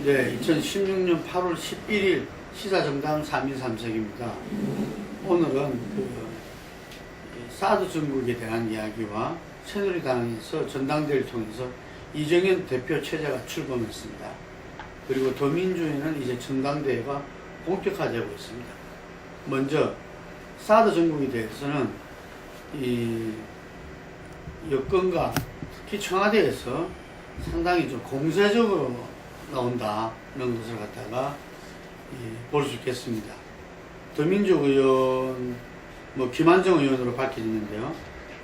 네, 2016년 8월 11일 시사정당 3인 3색입니다. 오늘은 사드 정국에 대한 이야기와 새누리당에서 전당대회를 통해서 이정현 대표 체제가 출범했습니다. 그리고 더민주에는 이제 전당대회가 본격화되고 있습니다. 먼저 사드 정국에 대해서는 이 여권과 특히 청와대에서 상당히 좀 공세적으로 나온다는 것을 갖다가 볼 수 있겠습니다. 더민주 의원, 김한정 의원으로 밝혀지는데요.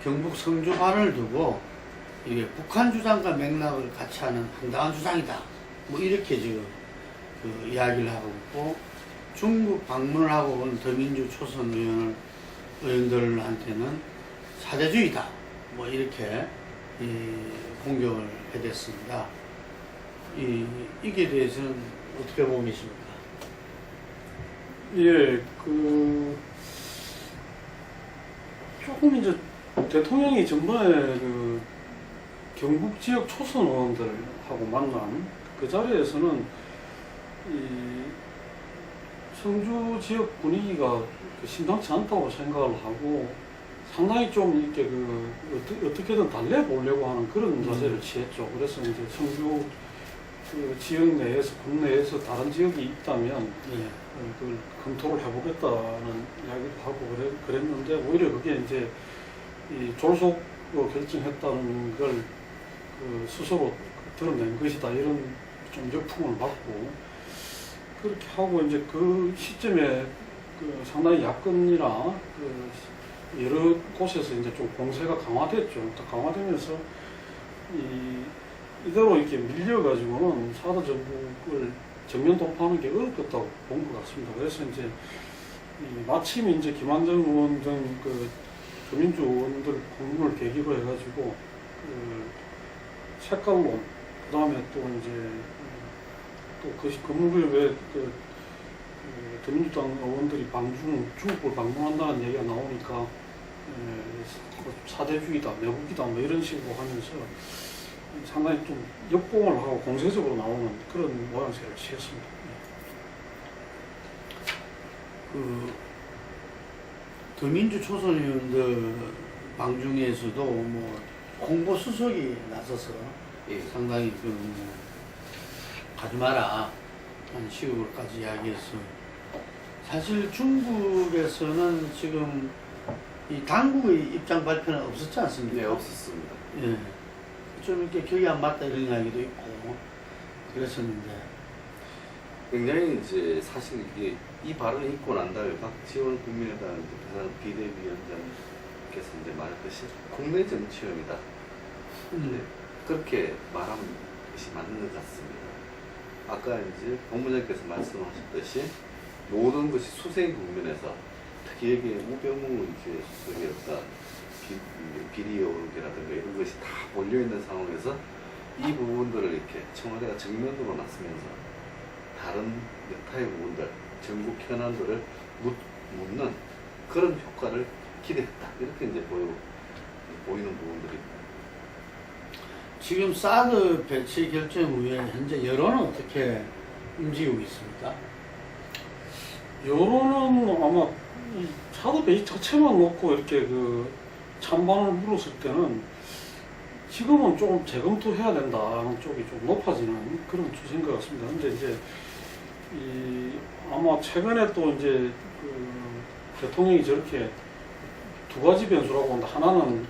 경북 성주 발언을 두고 이게 북한 주장과 맥락을 같이 하는 황당한 주장이다. 이렇게 지금 이야기를 하고 있고, 중국 방문을 하고 온 더민주 초선 의원들한테는 사대주의다. 이렇게 공격을 해댔습니다. 이게 대해서는 어떻게 보고 계십니까? 예, 조금 이제 대통령이 전번에 경북 지역 초선 의원들하고 만난 그 자리에서는 이 성주 지역 분위기가 심상치 않다고 생각을 하고 상당히 좀 이렇게 어떻게든 달래보려고 하는 그런 자세를 취했죠. 그래서 이제 성주 지역 내에서, 국내에서 다른 지역이 있다면 그걸 검토를 해보겠다는 이야기도 하고 그랬는데, 오히려 그게 이제 이 졸속 결정했다는 걸 스스로 드러낸 것이다, 이런 좀 역풍을 맞고, 그렇게 하고 이제 그 시점에 상당히 야권이나 여러 곳에서 이제 좀 공세가 강화됐죠. 강화되면서 이대로 이렇게 밀려가지고는 사드 정국을 정면 돌파하는 게 어렵겠다고 본 것 같습니다. 그래서 이제 마침 이제 김한정 의원 등 더민주 의원들 공문을 계기로 해가지고 색깔론, 그 다음에 또 이제 건물구역에 더민주당 의원들이 중국을 방문한다는 얘기가 나오니까 사대주의다, 매국이다, 이런 식으로 하면서 상당히 좀 역공을 하고 공세적으로 나오는 그런 모양새를 취했습니다. 더민주 초선 의원들 방중에서도 홍보 수석이 나서서 상당히 가지 마라 하는 식으로까지 이야기했어요. 사실 중국에서는 지금 이 당국의 입장 발표는 없었지 않습니까? 네, 없었습니다. 예. 좀 이렇게 격이 안 맞다 이런 이야기도 있고 그랬었는데, 굉장히 이제 사실 이게 이 발언이 있고 난 다음에 박지원 국민의당 비대위원장께서 이제 말했듯이 국내 정치형이다. 그렇게 말하는 것이 맞는 것 같습니다. 아까 이제 본부장께서 말씀하셨듯이 모든 것이 수생 국면에서 특히 여기에 우병우 이제 수석의 어떤 비리 의혹이라든가 이런 것이 다 몰려있는 상황에서 이 부분들을 이렇게 청와대가 정면으로 나서면서 다른 여타의 부분들, 전국 현안들을 묻는 그런 효과를 기대했다. 이렇게 이제 보이는 부분들입니다. 지금 사드 배치 결정 후에 현재 여론은 어떻게 움직이고 있습니까? 여론은 아마 이 사드 배치 자체만 놓고 이렇게 찬반을 물었을 때는 지금은 조금 재검토해야 된다는 쪽이 좀 높아지는 그런 추세인 것 같습니다. 근데 이제 아마 최근에 또 이제 대통령이 저렇게 두 가지 변수라고 한다. 하나는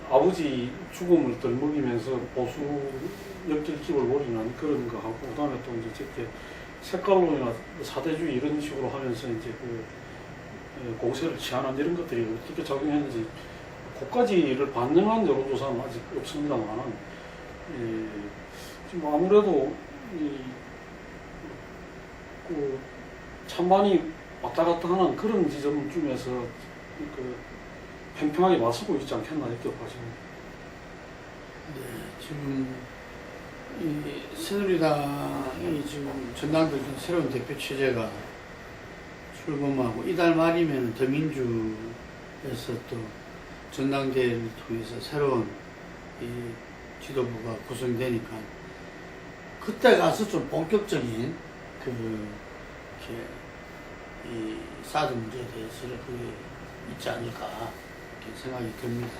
아버지 죽음을 덜먹이면서 보수 역질집을 벌이는 그런 거 하고, 그다음에 또 이제 저렇게 색깔론이나 사대주의 이런 식으로 하면서 이제 공세를 취하는 이런 것들이 어떻게 작용했는지 그까지를 반영한 여론조사는 아직 없습니다만, 지금 아무래도 찬반이 왔다 갔다 하는 그런 지점쯤에서 팽팽하게 맞서고 있지 않겠나 이렇게 봐집니다. 네, 지금 이 새누리당이 지금 전당대회 새로운 대표 체제가 출범하고 이달 말이면 더민주에서 또 전당대회를 통해서 새로운 이 지도부가 구성되니까 그때 가서 좀 본격적인 그 이렇게 이 사드 문제에 대해서는 그게 있지 않을까 이렇게 생각이 듭니다.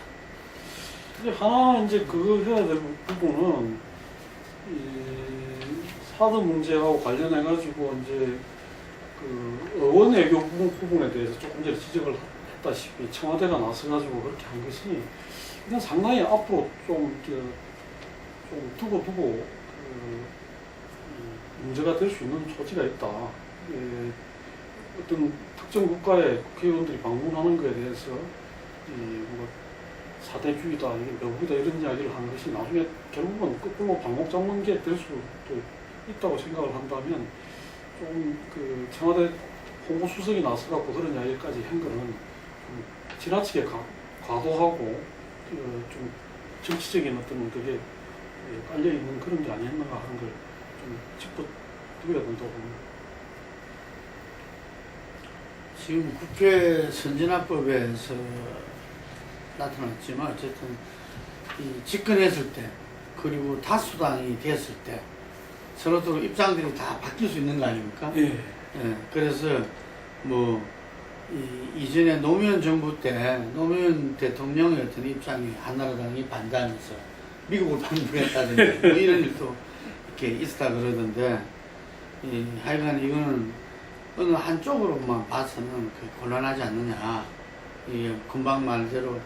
이제 하나 이제 그거 해야 될 부분은 이 사드 문제하고 관련해 가지고 이제 그 의원 외교 부분에 대해서 조금 전에 지적을 했다시피 청와대가 나서 가지고 그렇게 한 것이 이건 상당히 앞으로 좀 두고 문제가 될 수 있는 소지가 있다. 예, 어떤 특정 국가의 국회의원들이 방문하는 것에 대해서 뭐 사대주의다, 명부다 이런 이야기를 하는 것이 나중에 결국은 거꾸로 방목 잡는 게 될 수도 있다고 생각을 한다면 좀 그 청와대 홍보수석이 나서갖고 그런 이야기까지 한 거는 좀 지나치게 과도하고 좀 정치적인 어떤 그게 깔려 있는 그런 게 아니었는가 하는 걸 좀 짚어드려야 된다고 봅니다. 지금 국회 선진화법에서 나타났지만 어쨌든 이 집권했을 때 그리고 다수당이 됐을 때 서로서로 입장들이 다 바뀔 수 있는 거 아닙니까? 예. 예, 그래서 뭐 이전에 노무현 정부 때 노무현 대통령의 어떤 입장이 한나라당이 반대하면서 미국을 방문했다든지 뭐 이런 일도 이렇게 있었다 그러던데 하여간 이거는 어느 한쪽으로만 봐서는 곤란하지 않느냐. 이게 금방 말대로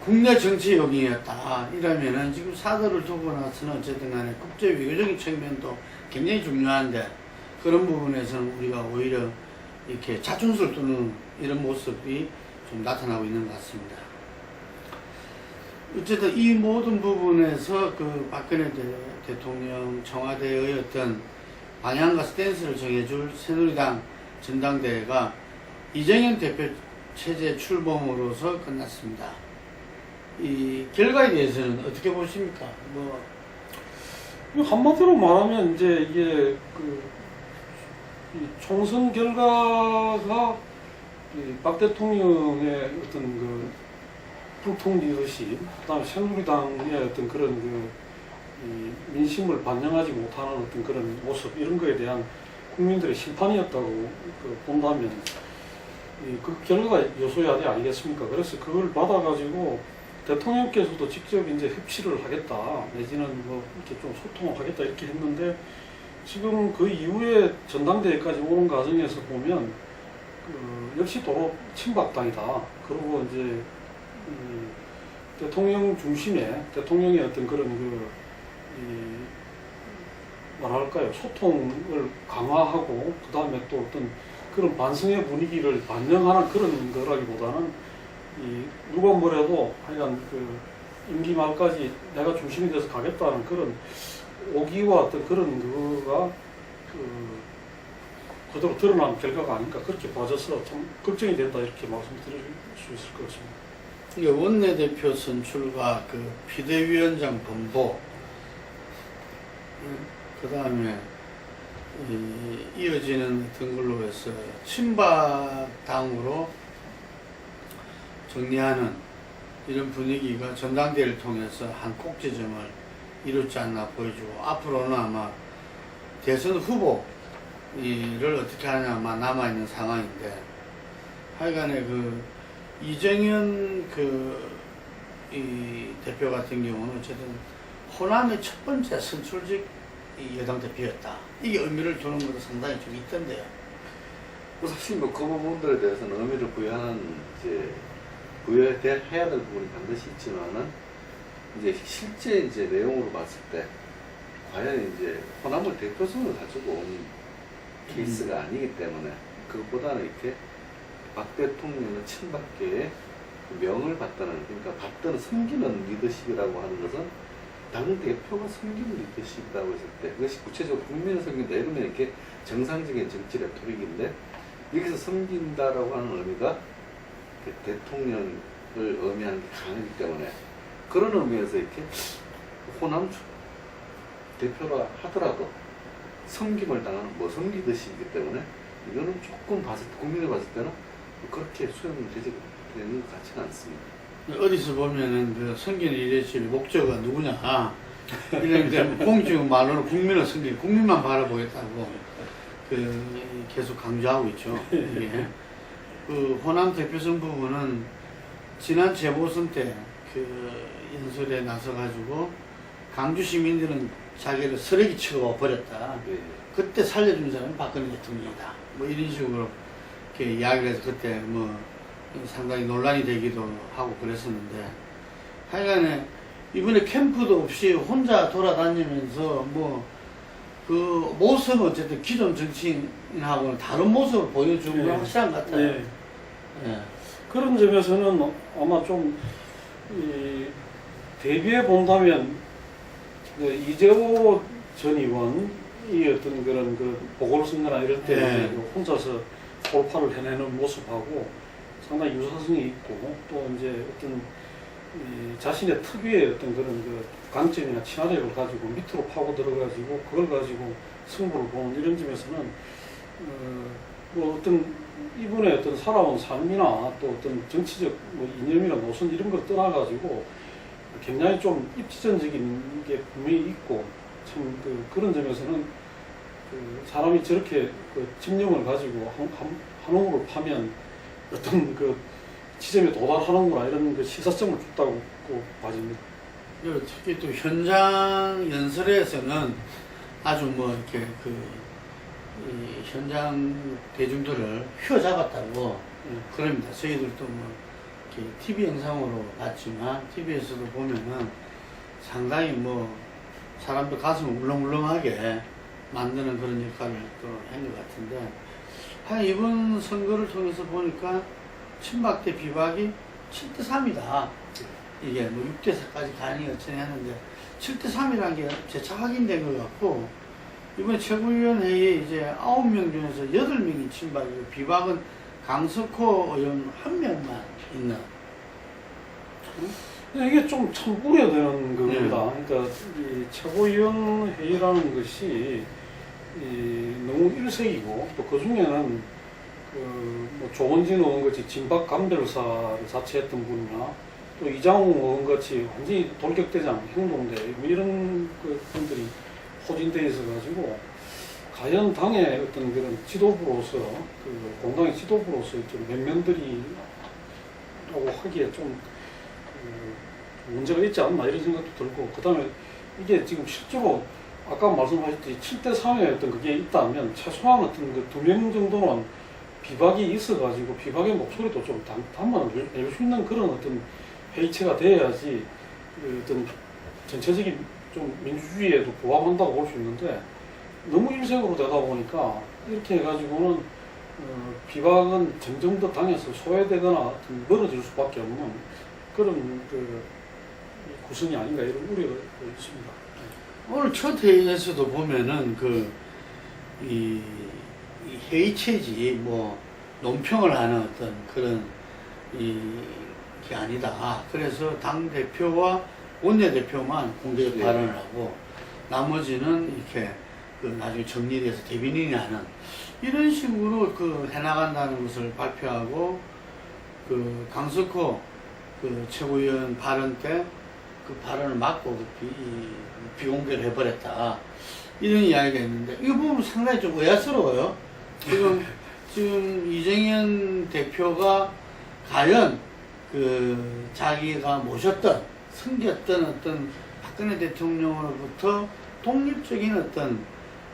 국내 정치 요인이었다. 이러면은 지금 사드를 두고 나서는 어쨌든 간에 국제 외교적인 측면도 굉장히 중요한데 그런 부분에서는 우리가 오히려 이렇게 자충수를 두는 이런 모습이 좀 나타나고 있는 것 같습니다. 어쨌든 이 모든 부분에서 그 박근혜 대통령 청와대의 어떤 방향과 스탠스를 정해줄 새누리당 전당대회가 이정현 대표 체제 출범으로서 끝났습니다. 이 결과에 대해서는 어떻게 보십니까? 뭐 한마디로 말하면 이제 이게 이 총선 결과가 박 대통령의 어떤 그 불통 리더십, 그다음에 새누리당의 어떤 그런 이 민심을 반영하지 못하는 어떤 그런 모습 이런 거에 대한 국민들의 심판이었다고 본다면 그 결과가 요소야대 아니겠습니까? 그래서 그걸 받아가지고 대통령께서도 직접 이제 협치를 하겠다 내지는 뭐 이렇게 좀 소통을 하겠다 이렇게 했는데 지금 그 이후에 전당대회까지 오는 과정에서 보면 역시 도로 친박당이다. 그리고 이제 대통령 중심의 대통령의 어떤 그런 뭐랄까요 소통을 강화하고 그 다음에 또 어떤 그런 반성의 분위기를 반영하는 그런 거라기보다는 누가 뭐래도 하여간 임기 말까지 내가 중심이 돼서 가겠다는 그런 오기와 어떤 그런 거가 그대로 드러난 결과가 아닌가 그렇게 봐져서 참 걱정이 된다 이렇게 말씀드릴 수 있을 것 같습니다. 이게 원내대표 선출과 그 비대위원장 번복, 그 다음에 이어지는 어떤 걸로 해서 친박당으로 정리하는 이런 분위기가 전당대회를 통해서 한 꼭지점을 이루지 않나 보여주고 앞으로는 아마 대선 후보를 어떻게 하냐만 남아있는 상황인데 하여간에 이정현 이 대표 같은 경우는 어쨌든 호남의 첫 번째 선출직 여당 대표였다. 이게 의미를 두는 것도 상당히 좀 있던데요. 사실 그 부분들에 대해서는 의미를 부여해야 될 부분이 반드시 있지만은 실제 내용으로 봤을 때 과연 호남을 대표성을 가지고 온 케이스가 아니기 때문에 그것보다는 이렇게 박 대통령의 친박계의 명을 받드는 받드는 섬기는 리더십이라고 하는 것은 당 대표가 섬기는 리더십이라고 했을 때 그것이 구체적으로 국민을 섬긴다 이러면 이렇게 정상적인 정치 레토릭인데 여기서 섬긴다라고 하는 의미가 대통령을 의미하는 게 강하기 때문에 그런 의미에서 이렇게 호남 대표라 하더라도 섬김을 당하는 섬기듯이기 때문에 이거는 조금 국민을 봤을 때는 그렇게 수용되지 되는 것 같지는 않습니다. 어디서 보면은 섬기는 리더십의 목적은 누구냐? 이런 이제 공식 말로는 국민을 섬기, 국민만 바라보겠다고 계속 강조하고 있죠. 이게 그 호남 대표성 부분은 지난 재보선 때 인설에 나서가지고 강주 시민들은 자기를 쓰레기 취급하고 버렸다. 예. 그때 살려준 사람이 박근혜 대통령이다. 뭐 이런 식으로 이렇게 이야기를 해서 그때 뭐 상당히 논란이 되기도 하고 그랬었는데 하여간에 이번에 캠프도 없이 혼자 돌아다니면서 뭐 그 모습은 어쨌든 기존 정치인하고는 다른 모습을 보여주는 건 확실한 것 같아요. 예. 예. 그런 점에서는 아마 좀 대비해 본다면 이재호 전 의원이 어떤 그런 보궐선거나 이럴 때 네. 혼자서 돌파를 해내는 모습하고 상당히 유사성이 있고 또 이제 어떤 자신의 특유의 어떤 그런 강점이나 친화력을 가지고 밑으로 파고 들어가지고 그걸 가지고 승부를 보는 이런 점에서는 뭐 어떤 이분의 어떤 살아온 삶이나 또 어떤 정치적 뭐 이념이나 노선 이런 걸 떠나가지고 굉장히 좀 입지전적인 게 분명히 있고 참 그런 점에서는 사람이 저렇게 집념을 가지고 한 호흡을 파면 어떤 지점에 도달하는구나 이런 시사점을 줬다고 봐집니다. 그리고 특히 또 현장 연설에서는 아주 뭐 이렇게 이 현장 대중들을 휘어잡았다고 그럽니다. 저희들도 뭐 이렇게 TV 영상으로 봤지만 TV에서도 보면은 상당히 뭐 사람들 가슴을 울렁울렁하게 만드는 그런 역할을 또 한 것 같은데 한 이번 선거를 통해서 보니까 친박 대 비박이 7대3이다. 이게 뭐 6대4까지 가능이 어쩌니 했는데 7대3이라는 게 재차 확인된 것 같고 이번 최고위원회의에 이제 9명 중에서 8명이 친박이고 비박은 강석호 의원 1명만 있는. 이게 좀 참 우려되는 겁니다. 그러니까 이 최고위원회의라는 것이 너무 일색이고 또 그 중에는 뭐 조원진 의원같이 진박 감별사를 자처했던 분이나 또 이장우 의원같이 완전히 돌격대장 행동대 뭐 이런 분들이 포진되어 있어가지고 과연 당의 어떤 그런 지도부로서 공당의 지도부로서 좀 면면들이라고 하기에 좀 문제가 있지 않나 이런 생각도 들고 그다음에 이게 지금 실제로 아까 말씀하셨듯이 7대3의 어떤 그게 있다면 최소한 어떤 그 2명 정도는 비박이 있어가지고 비박의 목소리도 좀 담아낼 수 있는 그런 어떤 회의체가 돼야지 어떤 전체적인 좀 민주주의에도 부합한다고 볼 수 있는데 너무 일색으로 되다 보니까 이렇게 해가지고는 비박은 점점 더 당에서 소외되거나 멀어질 수밖에 없는 그런 구성이 아닌가 이런 우려가 있습니다. 오늘 첫 회의에서도 보면은 이 회의체지 뭐 논평을 하는 어떤 그런 게 아니다. 그래서 당 대표와 원내 대표만 공개 발언을 하고 나머지는 이렇게 나중에 정리돼서 대변인이 하는 이런 식으로 해나간다는 것을 발표하고 강석호 최고위원 발언 때 그 발언을 막고 비공개를 해버렸다. 이런 이야기가 있는데, 이 부분 상당히 좀 의아스러워요. 지금 이정현 대표가 과연 자기가 모셨던, 섬겼던 어떤 박근혜 대통령으로부터 독립적인 어떤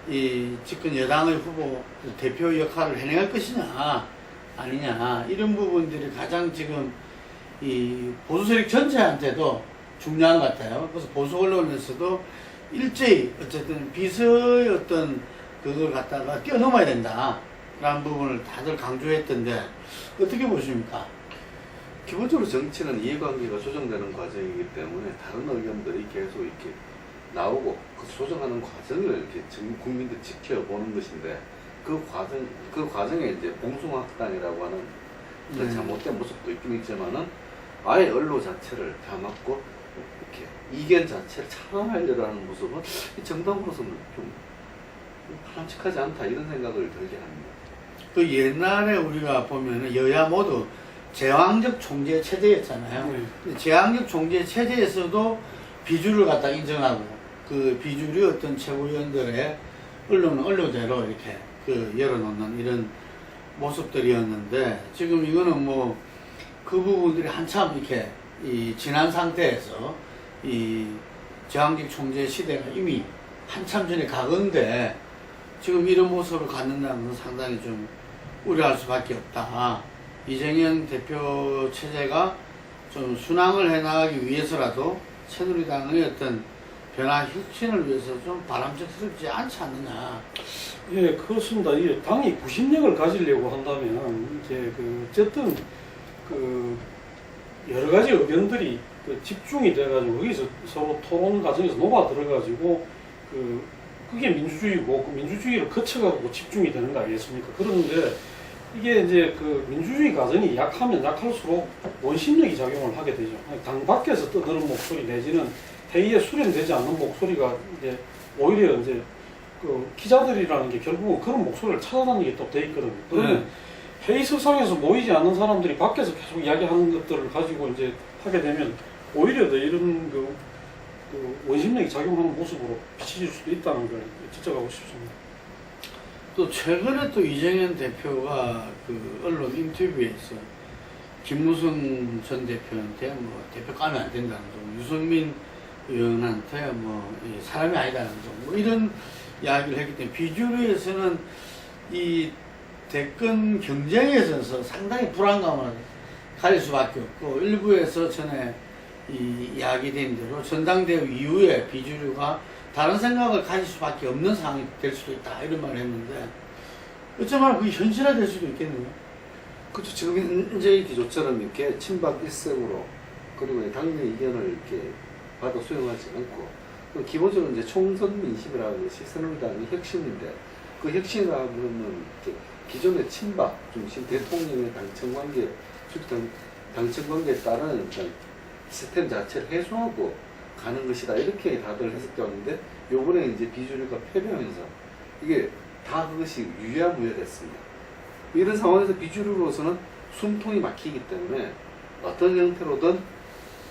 이 집권 여당의 후보 대표 역할을 해내갈 것이냐, 아니냐, 이런 부분들이 가장 지금 이 보수 세력 전체한테도 중요한 것 같아요. 그래서 보수 언론에서도 일제히 어쨌든 비서의 어떤 그걸 갖다가 뛰어넘어야 된다 라는 부분을 다들 강조했던데 어떻게 보십니까? 기본적으로 정치는 이해관계가 조정되는 과정이기 때문에 다른 의견들이 계속 이렇게 나오고 그 조정하는 과정을 이렇게 국민들 지켜보는 것인데 그 과정에 이제 봉숭아학당이라고 하는 그 잘못된 모습도 있긴 있지만은 아예 언론 자체를 다 막고 이렇게 이견 자체를 차단하려고 하는 모습은 이 정당으로서는 좀 바람직하지 않다 이런 생각을 들게 합니다. 옛날에 우리가 보면은 여야 모두 제왕적 총재 체제였잖아요. 제왕적 총재 체제에서도 비주를 갖다 인정하고 그 비주류 어떤 최고위원들의 언론은 언론대로 이렇게 그 열어놓는 이런 모습들이었는데 지금 이거는 뭐 그 부분들이 한참 이렇게 이 지난 상태에서 이 저항직 총재 시대가 이미 한참 전에 가건데 지금 이런 모습을 갖는다는 건 상당히 좀 우려할 수밖에 없다. 이재명 대표 체제가 좀 순항을 해나가기 위해서라도 새누리당의 어떤 변화 혁신을 위해서 좀 바람직스럽지 않지 않느냐. 예, 그렇습니다. 이 당이 구심력을 가지려고 한다면 이제 그 어쨌든 그 여러 가지 의견들이 그 집중이 돼가지고 거기서 서로 토론 과정에서 녹아 들어가지고 그게 민주주의고 그 민주주의를 거쳐가고 집중이 되는 거 아니겠습니까? 그런데 이게 이제 그 민주주의 과정이 약하면 약할수록 원심력이 작용을 하게 되죠. 당 밖에서 떠드는 목소리 내지는 회의에 수렴되지 않는 목소리가 이제 오히려 이제 그 기자들이라는 게 결국은 그런 목소리를 찾아다니는 게 또 돼 있거든요. 그러면 회의석상에서 모이지 않는 사람들이 밖에서 계속 이야기하는 것들을 가지고 이제 하게 되면 오히려 더 이런 그 원심력이 작용하는 모습으로 비춰질 수도 있다는 걸 지적하고 싶습니다. 또 최근에 또 이재명 대표가 그 언론 인터뷰에서 김무성 전 대표한테 뭐 대표 까면 안 된다는 점, 유승민 의원한테 뭐 사람이 아니다는 점, 뭐 이런 이야기를 했기 때문에 비주류에서는 이 대권 경쟁에 있어서 상당히 불안감을 가질 수밖에 없고 일부에서 전에 이야기된 대로 전당대회 이후에 비주류가 다른 생각을 가질 수밖에 없는 상황이 될 수도 있다 이런 말을 했는데 어쩌면 그게 현실화될 수도 있겠네요. 그렇죠. 지금 현재 기조처럼 이렇게 친박 일색으로 그리고 당내 의견을 이렇게 받아 수용하지 않고 기본적으로 이제 총선 민심이라는 것이 새누리당의 혁신인데 그 혁신이라고 하면 기존의 친박 중심 대통령의 당청 관계, 당청 관계에 따른 일단 시스템 자체를 해소하고 가는 것이다 이렇게 다들 해석되었는데 요번에 이제 비주류가 패배하면서 이게 다 그것이 유야무야됐습니다. 이런 상황에서 비주류로서는 숨통이 막히기 때문에 어떤 형태로든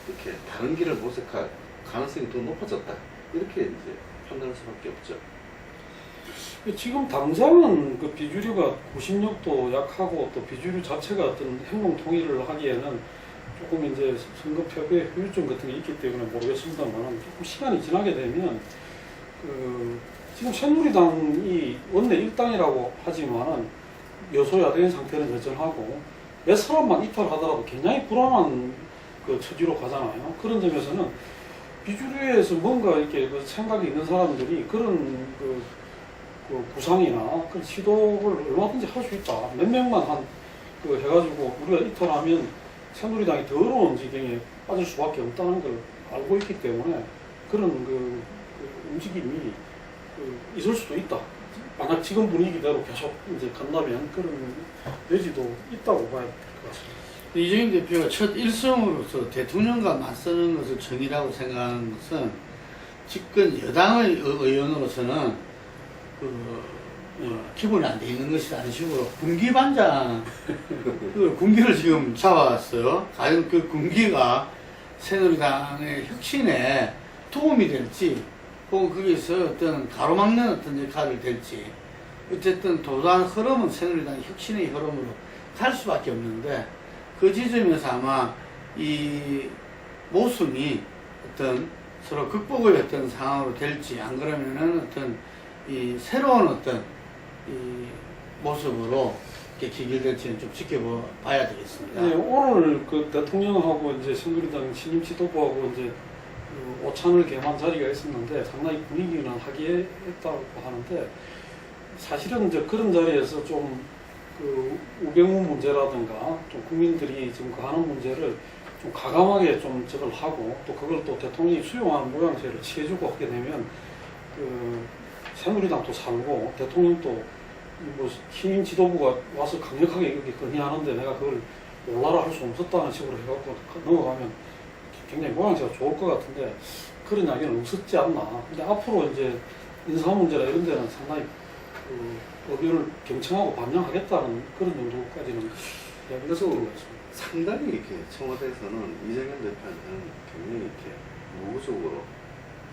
이렇게 다른 길을 모색할 가능성이 더 높아졌다 이렇게 이제 판단할 수밖에 없죠. 지금 당장은 그 비주류가 구심력도 약하고 또 비주류 자체가 어떤 행동 통일을 하기에는 조금 이제 선거 패배의 후유증 같은 게 있기 때문에 모르겠습니다만 조금 시간이 지나게 되면 지금 새누리당이 원내 일당이라고 하지만은 여소야대인 상태는 여전하고 몇 사람만 이탈하더라도 굉장히 불안한 그 처지로 가잖아요. 그런 점에서는 비주류에서 뭔가 이렇게 그 생각이 있는 사람들이 그런 그 구상이나 그런 시도를 얼마든지 할 수 있다. 몇 명만 해가지고 우리가 이탈하면 새누리당이 더 어려운 지경에 빠질 수밖에 없다는 걸 알고 있기 때문에 그런 그 움직임이 있을 수도 있다. 만약 지금 분위기대로 계속 이제 간다면 그런 여지도 있다고 봐야 될 것 같습니다. 이재명 대표가 첫 일성으로서 대통령과 맞서는 것을 정의라고 생각하는 것은 집권 여당의 의원으로서는 기본이 안 돼 있는 것이라는 식으로 군기반장 그 군기를 지금 잡아왔어요. 과연 그 군기가 새누리당의 혁신에 도움이 될지 혹은 거기서 어떤 가로막는 어떤 역할을 될지 어쨌든 도도한 흐름은 새누리당의 혁신의 흐름으로 갈 수밖에 없는데 그 지점에서 아마 이 모순이 어떤 서로 극복의 어떤 상황으로 될지 안 그러면은 어떤 이 새로운 어떤 이 모습으로 이렇게 기결될지는 좀 지켜봐야 되겠습니다. 네, 오늘 그 대통령하고 이제 새누리당 신임 지도부하고 이제 그 오찬을 개만 자리가 있었는데 상당히 분위기는 화기애애했다고 하는데 사실은 이제 그런 자리에서 좀 그 우병우 문제라든가 좀 국민들이 지금 그 하는 문제를 좀 과감하게 좀 저걸 하고 또 그걸 또 대통령이 수용하는 모양새를 취해주고 하게 되면 그 새누리당도 살고 대통령도 뭐 신임 지도부가 와서 강력하게 이렇게 건의하는데 내가 그걸 올라라 할 수 없었다는 식으로 해갖고 넘어가면 굉장히 모양새가 좋을 것 같은데 그런 이야기는 없었지 않나. 근데 앞으로 이제 인사 문제나 이런 데는 상당히 그 의견을 경청하고 반영하겠다는 그런 정도까지는 이야기를 했던 것 같습니다. 상당히 이렇게 청와대에서는 이재명 대표한테는 굉장히 이렇게 우호적으로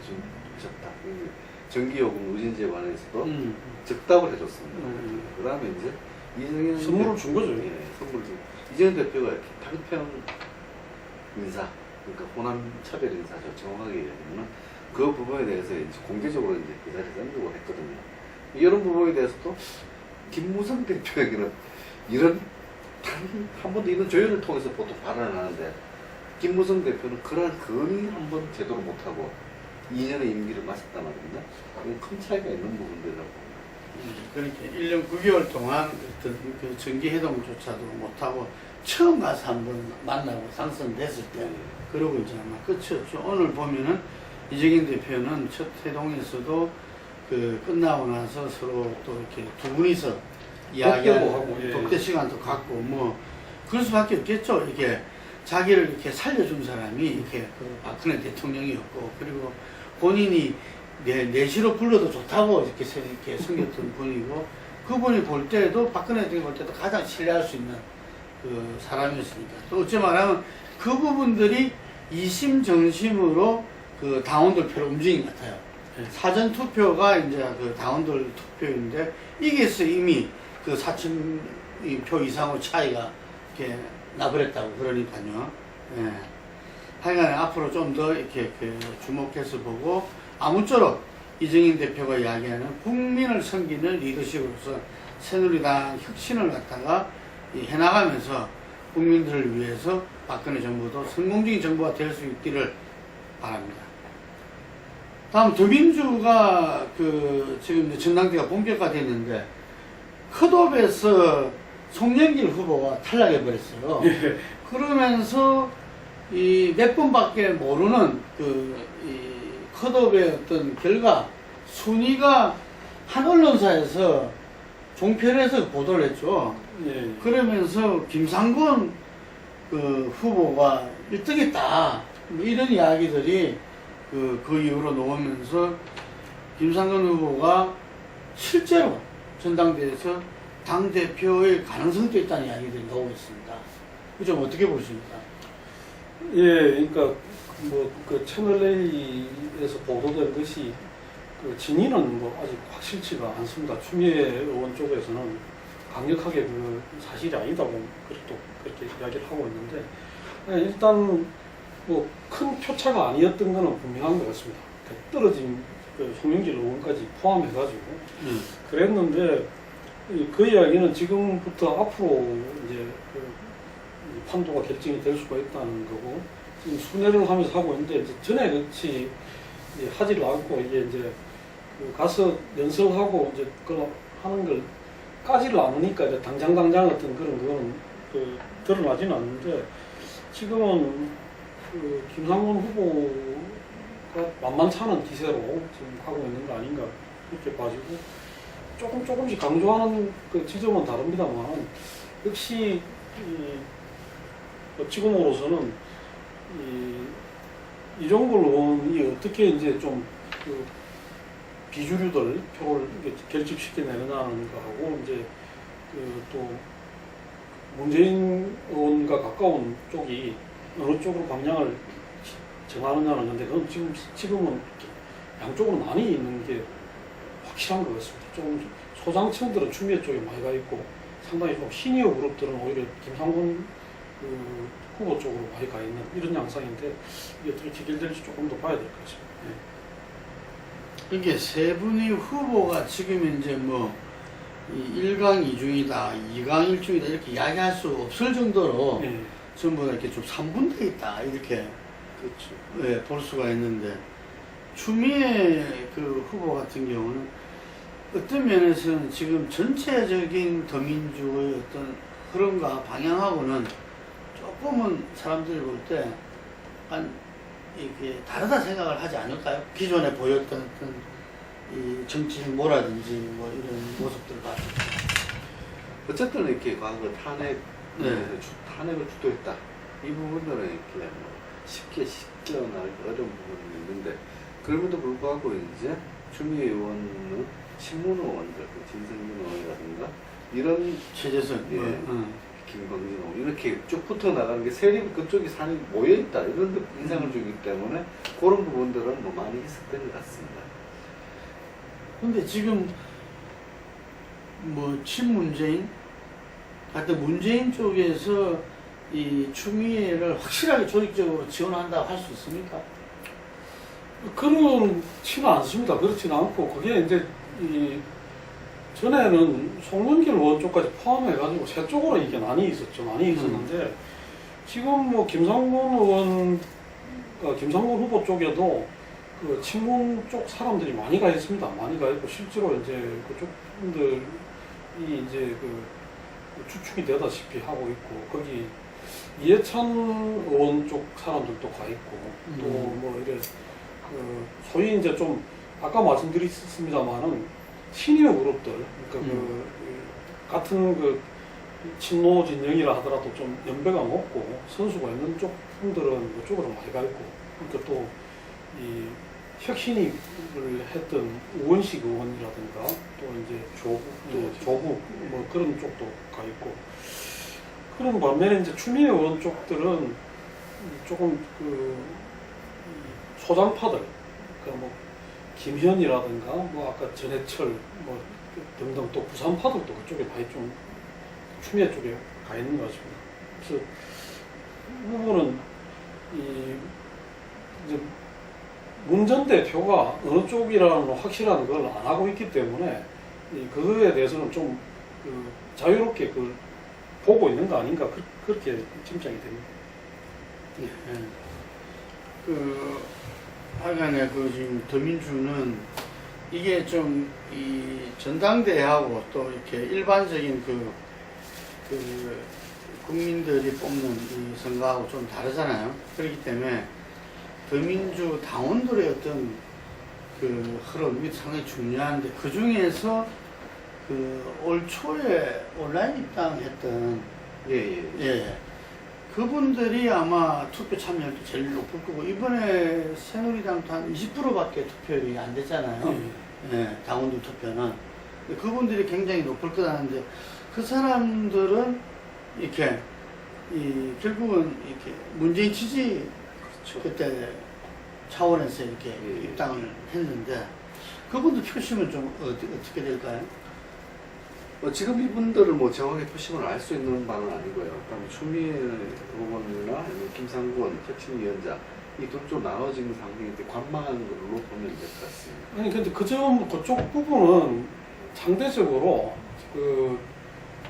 좀 적다. 전기요금 누진제에 관해서도 적답을 해줬습니다. 그 다음에 이제 이정현 선물을 준 거죠. 예, 선물을 준. 이정현 대표가 이렇게 평평 인사, 그러니까 호남 차별 인사죠. 정확하게 얘기하면 그 부분에 대해서 이제 공개적으로 이제 그 자리에서 언급을 했거든요. 이런 부분에 대해서도 김무성 대표에게는 이런 단 한 번도 이런 조율을 통해서 보통 발언을 하는데 김무성 대표는 그러한 건의 한 번 제대로 못하고 2년의 임기를 마쳤단 말입니다. 이건 큰 차이가 있는 부분들이라고. 그렇게 1년 9개월 동안 어떤 그 정기회동조차도 못하고 처음 가서 한번 만나고 당선됐을 때 그러고 이제 아마 끝이었죠. 오늘 보면은 이정현 대표는 첫 회동에서도 그 끝나고 나서 서로 또 이렇게 두 분이서 이야기하고 독대 시간도 갖고 뭐 그럴 수밖에 없겠죠. 이게 자기를 이렇게 살려준 사람이 이렇게 그 박근혜 대통령이었고 그리고 본인이 내시로 불러도 좋다고 이렇게 생겼던 분이고 그분이 볼 때도 박근혜 대통령이 볼 때도 가장 신뢰할 수 있는 그 사람이었으니까 또 어찌 말하면 그 부분들이 이심전심으로 그 당원들 표를 움직인 것 같아요. 사전 투표가 이제 그 당원들 투표인데 이게서 이미 그 4,000표 이상의 차이가 이렇게 나버렸다고 그러니까요. 예. 하여간에 앞으로 좀 더 이렇게 주목해서 보고 아무쪼록 이정현 대표가 이야기하는 국민을 섬기는 리더십으로서 새누리당 혁신을 갖다가 해나가면서 국민들을 위해서 박근혜 정부도 성공적인 정부가 될 수 있기를 바랍니다. 다음 더민주가 그 지금 이제 전당대가 본격화됐는데 컷오프에서 송영길 후보가 탈락해 버렸어요. 그러면서 이 몇 번밖에 모르는 이 컷오프의 어떤 결과 순위가 한 언론사에서 종편에서 보도를 했죠. 그러면서 김상곤 그 후보가 1등했다. 뭐 이런 이야기들이 그 이후로 나오면서 김상곤 후보가 실제로 전당대회에서 당대표의 가능성도 있다는 이야기들이 나오고 있습니다. 좀 어떻게 보십니까? 예, 그러니까 뭐 그 채널A에서 보도된 것이 그 진위는 뭐 아직 확실치가 않습니다. 추미애 의원 쪽에서는 강력하게 그 사실이 아니다고 그렇게 이야기를 하고 있는데 일단 뭐 큰 표차가 아니었던 거는 분명한 것 같습니다. 떨어진 그 송영길 의원까지 포함해가지고 그랬는데 그 이야기는 지금부터 앞으로 이제 그 판도가 결정이 될 수가 있다는 거고 지금 순회를 하면서 하고 있는데 이제 전에 그렇지 하지를 않고 이게 이제 그 가서 연설하고 이제 그 하는 걸 까지를 않으니까 이제 당장 어떤 그런 거는 그 드러나지는 않는데 지금은 그 김상곤 후보가 만만찮은 기세로 지금 하고 있는 거 아닌가 이렇게 봐지고 조금씩 강조하는 그 지점은 다릅니다만 역시 지금으로서는 이종걸 의원이 어떻게 이제 좀 그 비주류들 표를 결집시켜내느냐는 거하고 이제 그 또 문재인 의원과 가까운 쪽이 어느 쪽으로 방향을 정하느냐는 건데 그건 지금은 양쪽으로 많이 있는 게 확실한 것 같습니다. 조금 소장층들은 추미애 쪽에 많이 가 있고 상당히 좀 시니어 그룹들은 오히려 김상곤 그 후보 쪽으로 많이 가 있는 이런 양상인데 이게 어떻게 지결될지 조금 더 봐야 될 것 같습니다. 이게 세 분의 후보가 지금 이제 뭐 1강 2중이다, 2강 1중이다 이렇게 이야기할 수 없을 정도로 전부 다 이렇게 좀 3분돼 있다 이렇게 그렇죠. 볼 수가 있는데 추미애 그 후보 같은 경우는 어떤 면에서는 지금 전체적인 더민주의 어떤 흐름과 방향하고는 조금은 사람들이 볼 때 한 이게 다르다 생각을 하지 않을까요? 기존에 보였던 어떤 이 정치 행보라든지 뭐 이런 모습들을 봤을 때. 어쨌든 이렇게 과거 탄핵을 주도했다. 이 부분들은 이렇게 뭐 쉽게 씻겨나가기 어려운 부분이 있는데 그럼에도 불구하고 이제 추미애 의원은 친문 의원들, 그 진성준 의원이라든가 이런 최재선 김광진 의원 이렇게 쭉 붙어 나가는 게 세력이 그쪽이 산이 모여 있다 이런 데 인상을 주기 때문에 그런 부분들은 뭐 많이 해석된 것 같습니다. 근데 지금 뭐 친문재인 하여튼 문재인 쪽에서 이 추미애를 확실하게 조직적으로 지원한다고 할 수 있습니까? 그렇지는 않습니다. 그렇지는 않고 그게 이제 이 전에는 송영길 의원 쪽까지 포함해가지고 세 쪽으로 이게 많이 있었죠. 많이 있었는데 지금 뭐 김상곤 의원, 김상곤 후보 쪽에도 그 친문 쪽 사람들이 많이 가 있습니다. 많이 가 있고 실제로 이제 그쪽 분들이 이제 그 추측이 되다시피 하고 있고 거기 이해찬 의원 쪽 사람들도 가 있고 또 뭐 이래 그 소위 이제 좀 아까 말씀드렸습니다만은 시니어 그룹들 그러니까 그 같은 그 친노 진영이라 하더라도 좀 연배가 높고 선수가 있는 쪽 분들은 그쪽으로 많이 가 있고 그러니까 또 이 혁신위를 했던 우원식 의원이라든가 또 이제 조국 뭐 그런 쪽도 가 있고 그런 반면에 이제 추미애 의원 쪽들은 조금 그 소장파들 그러니까 뭐 김현이라든가 뭐 아까 전해철 뭐 등등 또 부산파들도 그쪽에 많이 좀 추미애 쪽에 가 있는 것 같습니다. 그래서 이 부분은 이제 문 전 대표가 어느 쪽이라는 확실한 걸 안 하고 있기 때문에 그거에 대해서는 좀 그 자유롭게 그걸 보고 있는 거 아닌가 그렇게 짐작이 됩니다. 예. 그 하여간에 그 지금 더민주는 이게 좀 이 전당대회하고 또 이렇게 일반적인 그 국민들이 뽑는 이 선거하고 좀 다르잖아요. 그렇기 때문에 더민주 당원들의 어떤 그 흐름이 상당히 중요한데 그 중에서 그 올 초에 온라인 입당했던 예. 그분들이 아마 투표 참여율도 제일 높을 거고 이번에 새누리당도 한 20%밖에 투표율이 안 됐잖아요. 예, 당원들 투표는 그분들이 굉장히 높을 거라는데 그 사람들은 이렇게 결국은 이렇게 문재인 지지 그렇죠. 그때 차원에서 이렇게 입당을 했는데 그분들 표심은 좀 어떻게 될까요? 지금 이분들을 뭐 정확하게 표심을 알 수 있는 바는 아니고요. 그다음에 추미애 의원이나 아니면 김상곤 혁신위원장 이 두 쪽 나눠진 상황인데 관망하는 걸로 보면 될 것 같습니다. 아니 근데 그쪽 부분은 상대적으로 그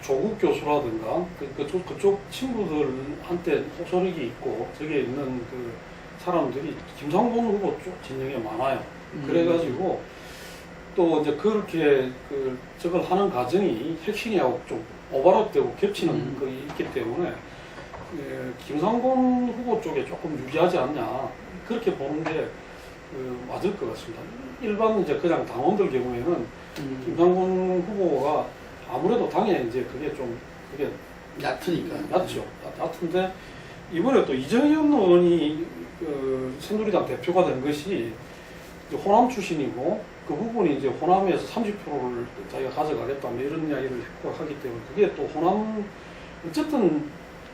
조국 교수라든가 그쪽 친구들한테 호소력이 있고 저기에 있는 그 사람들이 김상곤 후보 쪽 진영에 많아요. 그래가지고 또 이제 그렇게 그 저걸 하는 과정이 혁신이하고 좀 오버랩되고 겹치는 거 있기 때문에 김상곤 후보 쪽에 조금 유리하지 않냐 그렇게 보는 게 맞을 것 같습니다. 일반 이제 그냥 당원들 경우에는 김상곤 후보가 아무래도 당에 이제 그게 얕으니까. 얕죠. 얕은데 이번에 또 이정현 의원이 그 새누리당 대표가 된 것이 이제 호남 출신이고 그 부분이 이제 호남에서 30%를 자기가 가져가겠다 뭐 이런 이야기를 했고 하기 때문에 그게 또 호남 어쨌든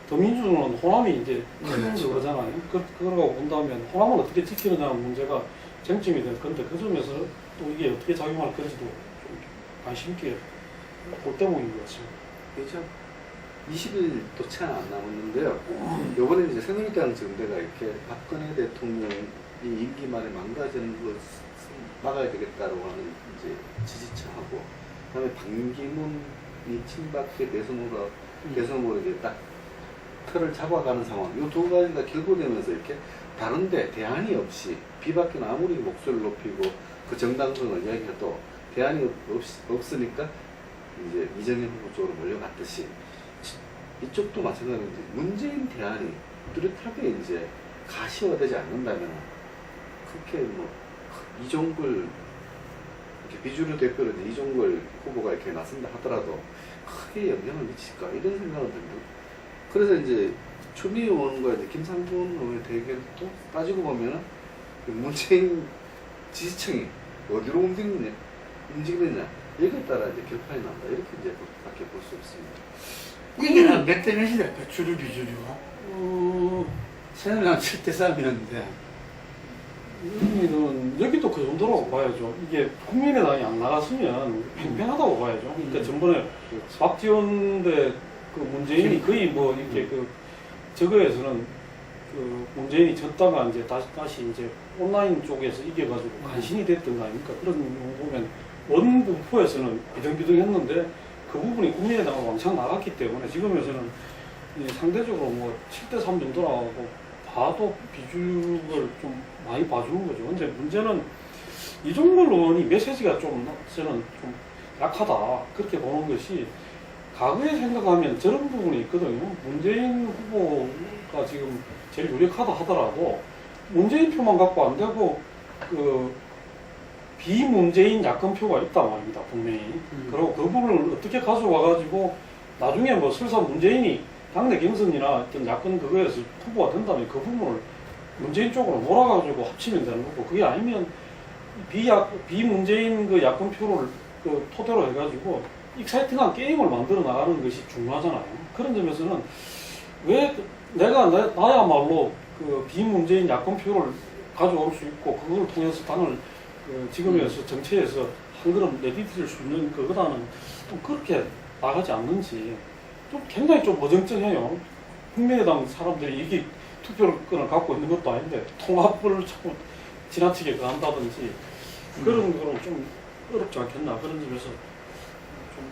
더민주는 호남이 이제 큰 거잖아요. 그러고 본다면 호남을 어떻게 지키느냐는 문제가 쟁점이 될 건데 그 점에서 또 이게 어떻게 작용할 건지도 좀 관심 있게 볼 대목인 것 같습니다. 그렇죠. 20일도 채 안 남았는데요. 이번에 이제 새누리당 정대가 이렇게 박근혜 대통령이 임기 말에 망가지는 걸 막아야 되겠다라고 하는 이제 지지층하고, 그다음에 반기문이 친박계 대선으로 이제 딱 틀을 잡아가는 상황. 이 두 가지가 결부되면서 이렇게 다른데 대안이 없이 비박계는 아무리 목소리를 높이고 그 정당성을 이야기해도 대안이 없으니까 이제 이정현 후보 쪽으로 몰려갔듯이 이쪽도 마찬가지로 이제 문재인 대안이 뚜렷하게 이제 가시화되지 않는다면 그렇게 뭐 이종걸 이렇게 비주류 대표로 이제 이종걸 후보가 이렇게 나선다 하더라도 크게 영향을 미칠까 이런 생각은 듭니다. 그래서 이제 추미애 의원과 이제 김상곤 의원의 대결도 따지고 보면은 문재인 지지층이 어디로 움직이느냐 여기에 따라 이제 결판이 난다 이렇게 이제 밖에 볼 수 없습니다. 이게 한몇대 몇이 될까? 주류 비주류가? 새누리당 7대 3이었는데. 여기도 그 정도라고 봐야죠. 이게 국민의당이 안 나갔으면 팽팽하다고 봐야죠. 그러니까 전번에 박지원 대 그 문재인이 거의 뭐 이렇게 그 저거에서는 그 문재인이 졌다가 이제 다시 이제 온라인 쪽에서 이겨가지고 간신히 됐던 거 아닙니까? 그런 거 보면 원분포에서는 비등비등했는데 그 부분이 국민의당으로 왕창 나갔기 때문에 지금에서는 상대적으로 뭐 7대 3 정도라고 봐도 비중을 좀 많이 봐주는 거죠. 근데 문제는 이종걸 의원이 메시지가 좀 저는 좀 약하다 그렇게 보는 것이 과거에 생각하면 저런 부분이 있거든요. 문재인 후보가 지금 제일 유력하다 하더라도 문재인 표만 갖고 안 되고 그 비문재인 야권표가 있단 말입니다, 분명히. 그리고 그 부분을 어떻게 가져와가지고 나중에 뭐 설사 문재인이 당내 경선이나 어떤 야권 그거에서 후보가 된다면 그 부분을 문재인 쪽으로 몰아가지고 합치면 되는 거고, 그게 아니면 비문재인 그 야권표를 그 토대로 해가지고 익사이팅한 게임을 만들어 나가는 것이 중요하잖아요. 그런 점에서는 왜 나야말로 그 비문재인 야권표를 가져올 수 있고 그걸 통해서 당을 그 지금에서 정치에서 한 걸음 내디딜 수 있는 그거다는 좀 그렇게 나가지 않는지 좀 굉장히 좀 어정쩡해요. 국민의당 사람들이 이게 투표권을 갖고 있는 것도 아닌데 통합을 자꾸 지나치게 한다든지 그런 거는 좀 어렵지 않겠나. 그런 점에서 좀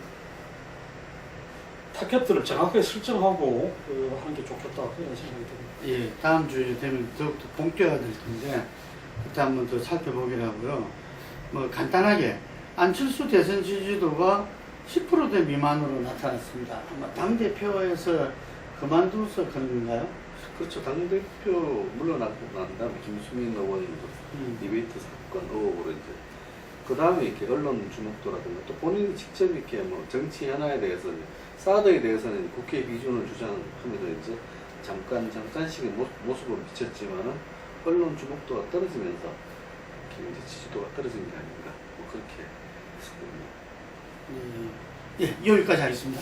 타겟들을 정확하게 설정하고 하는 게 좋겠다 그런 생각이 듭니다. 예, 다음 주에 되면 더욱더 본격화될 텐데 그때 한번 더 살펴보기로 하고요. 뭐 간단하게 안철수 대선 지지도가 10%대 미만으로 나타났습니다. 아마 당대표에서 그만둬서 그런 건가요? 그렇죠. 당대표 물러나고 난 다음에 김수민 의원 디베이트 사건 의혹으로 이제 그 다음에 이렇게 언론 주목도라든가 또 본인이 직접 이렇게 뭐 정치 현안에 대해서 사드에 대해서는 국회 비준을 주장하면서 이제 잠깐씩의 모습을 비쳤지만은 언론 주목도가 떨어지면서 이렇게 이제 지지도가 떨어진 게 아닌가 뭐 그렇게 해석됩니다. 예, 여기까지 하겠습니다.